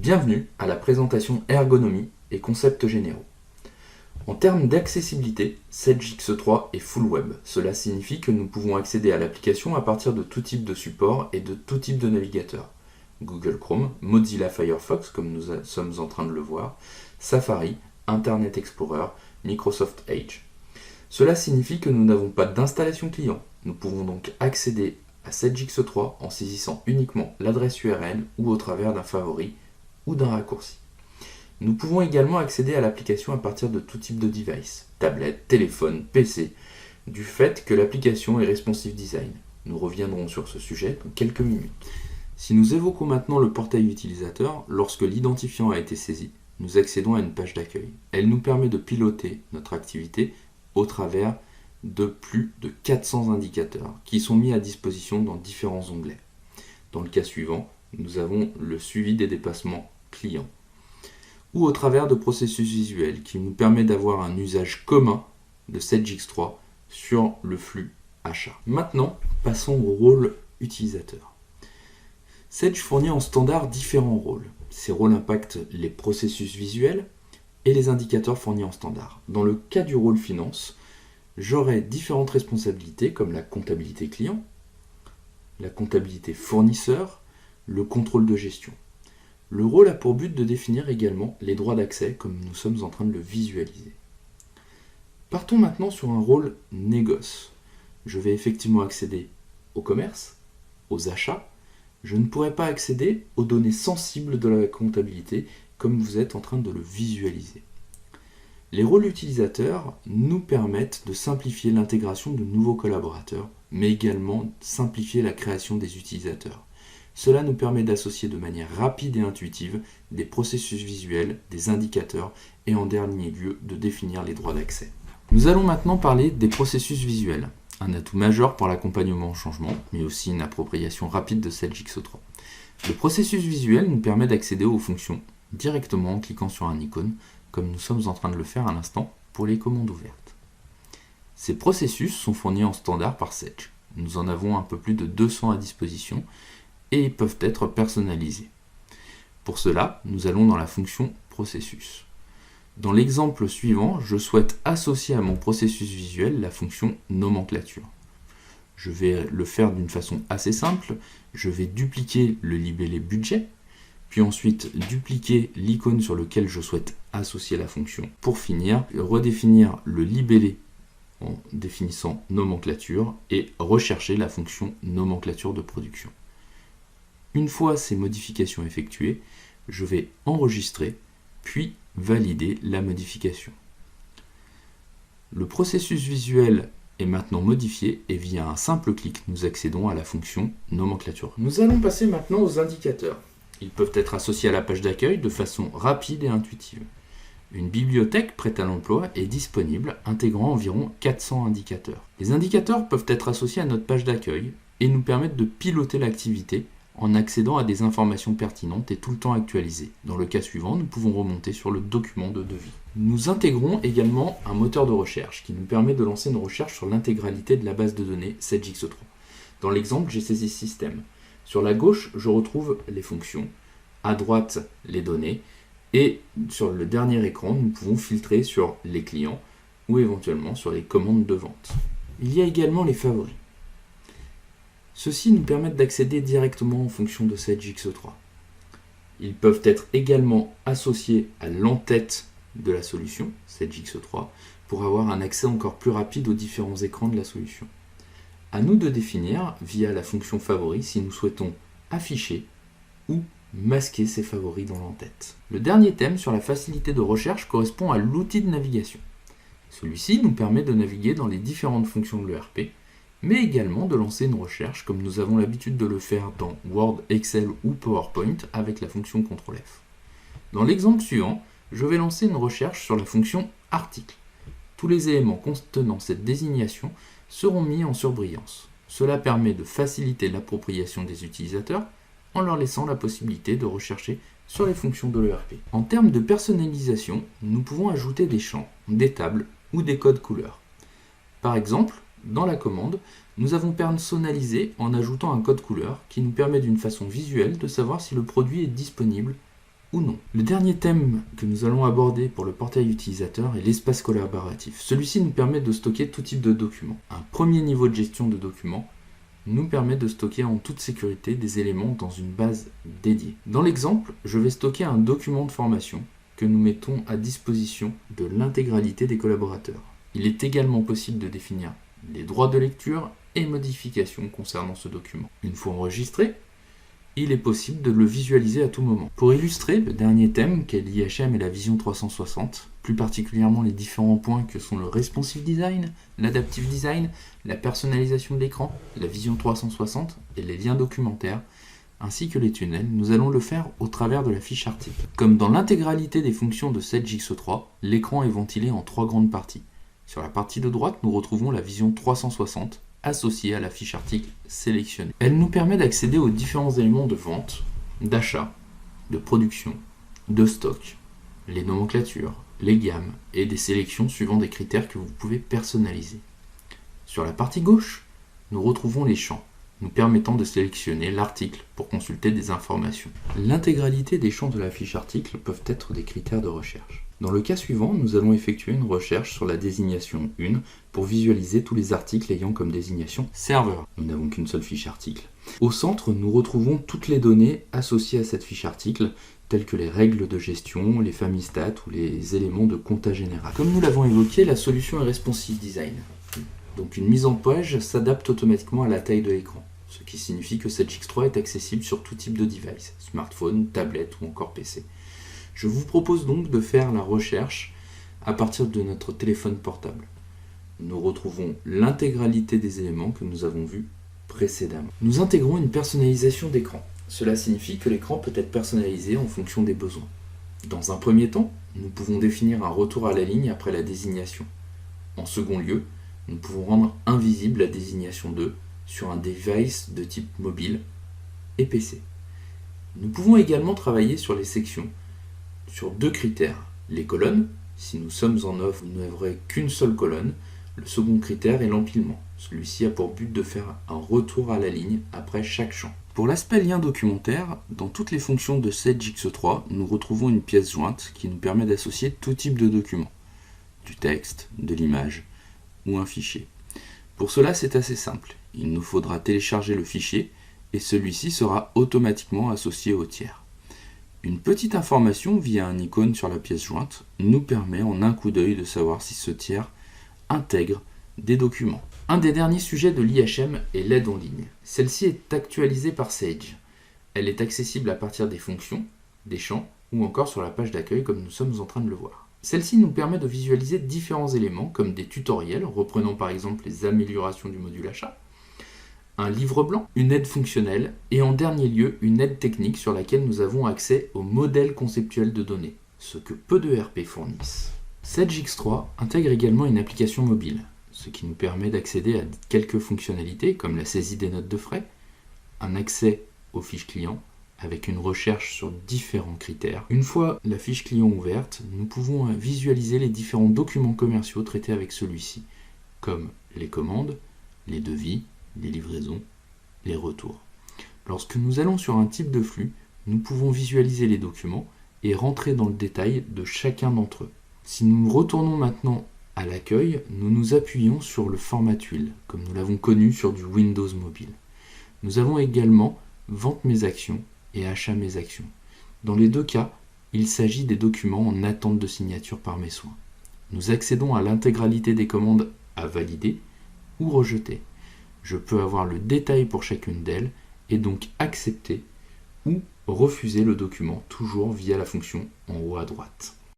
Bienvenue à la présentation ergonomie et concepts généraux. En termes d'accessibilité, Sedge X3 est full web. Cela signifie que nous pouvons accéder à l'application à partir de tout type de support et de tout type de navigateur. Google Chrome, Mozilla Firefox comme nous sommes en train de le voir, Safari, Internet Explorer, Microsoft Edge. Cela signifie que nous n'avons pas d'installation client. Nous pouvons donc accéder à Sedge X3 en saisissant uniquement l'adresse URL ou au travers d'un favori ou d'un raccourci. Nous pouvons également accéder à l'application à partir de tout type de device, tablette, téléphone, PC, du fait que l'application est responsive design. Nous reviendrons sur ce sujet dans quelques minutes. Si nous évoquons maintenant le portail utilisateur, lorsque l'identifiant a été saisi, nous accédons à une page d'accueil. Elle nous permet de piloter notre activité au travers de plus de 400 indicateurs qui sont mis à disposition dans différents onglets. Dans le cas suivant, nous avons le suivi des dépassements clients ou au travers de processus visuels qui nous permet d'avoir un usage commun de Sedge X3 sur le flux achat. Maintenant, passons au rôle utilisateur. Sedge fournit en standard différents rôles. Ces rôles impactent les processus visuels et les indicateurs fournis en standard. Dans le cas du rôle finance, j'aurai différentes responsabilités comme la comptabilité client, la comptabilité fournisseur, le contrôle de gestion. Le rôle a pour but de définir également les droits d'accès comme nous sommes en train de le visualiser. Partons maintenant sur un rôle négoce. Je vais effectivement accéder au commerce, aux achats. Je ne pourrai pas accéder aux données sensibles de la comptabilité comme vous êtes en train de le visualiser. Les rôles utilisateurs nous permettent de simplifier l'intégration de nouveaux collaborateurs, mais également simplifier la création des utilisateurs. Cela nous permet d'associer de manière rapide et intuitive des processus visuels, des indicateurs et en dernier lieu de définir les droits d'accès. Nous allons maintenant parler des processus visuels, un atout majeur pour l'accompagnement au changement, mais aussi une appropriation rapide de Sedge X3. Le processus visuel nous permet d'accéder aux fonctions directement en cliquant sur un icône, comme nous sommes en train de le faire à l'instant pour les commandes ouvertes. Ces processus sont fournis en standard par Sedge. Nous en avons un peu plus de 200 à disposition et peuvent être personnalisés. Pour cela, nous allons dans la fonction processus. Dans l'exemple suivant, je souhaite associer à mon processus visuel la fonction nomenclature. Je vais le faire d'une façon assez simple. Je vais dupliquer le libellé budget, puis ensuite dupliquer l'icône sur lequel je souhaite associer la fonction. Pour finir, redéfinir le libellé en définissant nomenclature et rechercher la fonction nomenclature de production. Une fois ces modifications effectuées, je vais enregistrer puis valider la modification. Le processus visuel est maintenant modifié et via un simple clic, nous accédons à la fonction nomenclature. Nous allons passer maintenant aux indicateurs. Ils peuvent être associés à la page d'accueil de façon rapide et intuitive. Une bibliothèque prête à l'emploi est disponible, intégrant environ 400 indicateurs. Les indicateurs peuvent être associés à notre page d'accueil et nous permettent de piloter l'activité en accédant à des informations pertinentes et tout le temps actualisées. Dans le cas suivant, nous pouvons remonter sur le document de devis. Nous intégrons également un moteur de recherche qui nous permet de lancer une recherche sur l'intégralité de la base de données Sedge X3. Dans l'exemple, j'ai saisi système. Sur la gauche, je retrouve les fonctions, à droite, les données, et sur le dernier écran, nous pouvons filtrer sur les clients ou éventuellement sur les commandes de vente. Il y a également les favoris. Ceux-ci nous permettent d'accéder directement en fonction de Sedge X3. Ils peuvent être également associés à l'entête de la solution, Sedge X3, pour avoir un accès encore plus rapide aux différents écrans de la solution. À nous de définir, via la fonction favoris, si nous souhaitons afficher ou masquer ces favoris dans l'entête. Le dernier thème sur la facilité de recherche correspond à l'outil de navigation. Celui-ci nous permet de naviguer dans les différentes fonctions de l'ERP, mais également de lancer une recherche comme nous avons l'habitude de le faire dans Word, Excel ou PowerPoint avec la fonction CTRL-F. Dans l'exemple suivant, je vais lancer une recherche sur la fonction article. Tous les éléments contenant cette désignation seront mis en surbrillance. Cela permet de faciliter l'appropriation des utilisateurs en leur laissant la possibilité de rechercher sur les fonctions de l'ERP. En termes de personnalisation, nous pouvons ajouter des champs, des tables ou des codes couleurs. Par exemple, dans la commande, nous avons personnalisé en ajoutant un code couleur qui nous permet d'une façon visuelle de savoir si le produit est disponible ou non. Le dernier thème que nous allons aborder pour le portail utilisateur est l'espace collaboratif. Celui-ci nous permet de stocker tout type de documents. Un premier niveau de gestion de documents nous permet de stocker en toute sécurité des éléments dans une base dédiée. Dans l'exemple, je vais stocker un document de formation que nous mettons à disposition de l'intégralité des collaborateurs. Il est également possible de définir les droits de lecture et modifications concernant ce document. Une fois enregistré, il est possible de le visualiser à tout moment. Pour illustrer le dernier thème qu'est l'IHM et la vision 360, plus particulièrement les différents points que sont le responsive design, l'adaptive design, la personnalisation de l'écran, la vision 360 et les liens documentaires, ainsi que les tunnels, nous allons le faire au travers de la fiche article. Comme dans l'intégralité des fonctions de Sedge-X3, l'écran est ventilé en 3 grandes parties. Sur la partie de droite, nous retrouvons la vision 360, associée à la fiche article sélectionnée. Elle nous permet d'accéder aux différents éléments de vente, d'achat, de production, de stock, les nomenclatures, les gammes et des sélections suivant des critères que vous pouvez personnaliser. Sur la partie gauche, nous retrouvons les champs, nous permettant de sélectionner l'article pour consulter des informations. L'intégralité des champs de la fiche article peuvent être des critères de recherche. Dans le cas suivant, nous allons effectuer une recherche sur la désignation 1 pour visualiser tous les articles ayant comme désignation serveur. Nous n'avons qu'une seule fiche article. Au centre, nous retrouvons toutes les données associées à cette fiche article, telles que les règles de gestion, les familles stats ou les éléments de compta général. Comme nous l'avons évoqué, la solution est responsive design. Donc une mise en page s'adapte automatiquement à la taille de l'écran, ce qui signifie que Sedge-X3 est accessible sur tout type de device, smartphone, tablette ou encore PC. Je vous propose donc de faire la recherche à partir de notre téléphone portable. Nous retrouvons l'intégralité des éléments que nous avons vus précédemment. Nous intégrons une personnalisation d'écran. Cela signifie que l'écran peut être personnalisé en fonction des besoins. Dans un premier temps, nous pouvons définir un retour à la ligne après la désignation. En second lieu, nous pouvons rendre invisible la désignation 2 sur un device de type mobile et PC. Nous pouvons également travailler sur les sections sur 2 critères. Les colonnes, si nous sommes en offre, vous n'aurez qu'une seule colonne. Le second critère est l'empilement. Celui-ci a pour but de faire un retour à la ligne après chaque champ. Pour l'aspect lien documentaire, dans toutes les fonctions de Sedge-X3, nous retrouvons une pièce jointe qui nous permet d'associer tout type de documents, du texte, de l'image ou un fichier. Pour cela, c'est assez simple. Il nous faudra télécharger le fichier et celui-ci sera automatiquement associé au tiers. Une petite information via un icône sur la pièce jointe nous permet en un coup d'œil de savoir si ce tiers intègre des documents. Un des derniers sujets de l'IHM est l'aide en ligne. Celle-ci est actualisée par Sage. Elle est accessible à partir des fonctions, des champs ou encore sur la page d'accueil comme nous sommes en train de le voir. Celle-ci nous permet de visualiser différents éléments comme des tutoriels reprenant par exemple les améliorations du module achat, un livre blanc, une aide fonctionnelle et en dernier lieu une aide technique sur laquelle nous avons accès au modèle conceptuel de données, ce que peu de RP fournissent. Sedge-X3 intègre également une application mobile, ce qui nous permet d'accéder à quelques fonctionnalités comme la saisie des notes de frais, un accès aux fiches clients avec une recherche sur différents critères. Une fois la fiche client ouverte, nous pouvons visualiser les différents documents commerciaux traités avec celui-ci, comme les commandes, les devis, les livraisons, les retours. Lorsque nous allons sur un type de flux, nous pouvons visualiser les documents et rentrer dans le détail de chacun d'entre eux. Si nous retournons maintenant à l'accueil, nous nous appuyons sur le format tuile, comme nous l'avons connu sur du Windows Mobile. Nous avons également Vente mes actions et Achat mes actions. Dans les deux cas, il s'agit des documents en attente de signature par mes soins. Nous accédons à l'intégralité des commandes à valider ou rejeter. Je peux avoir le détail pour chacune d'elles et donc accepter ou refuser le document toujours via la fonction en haut à droite.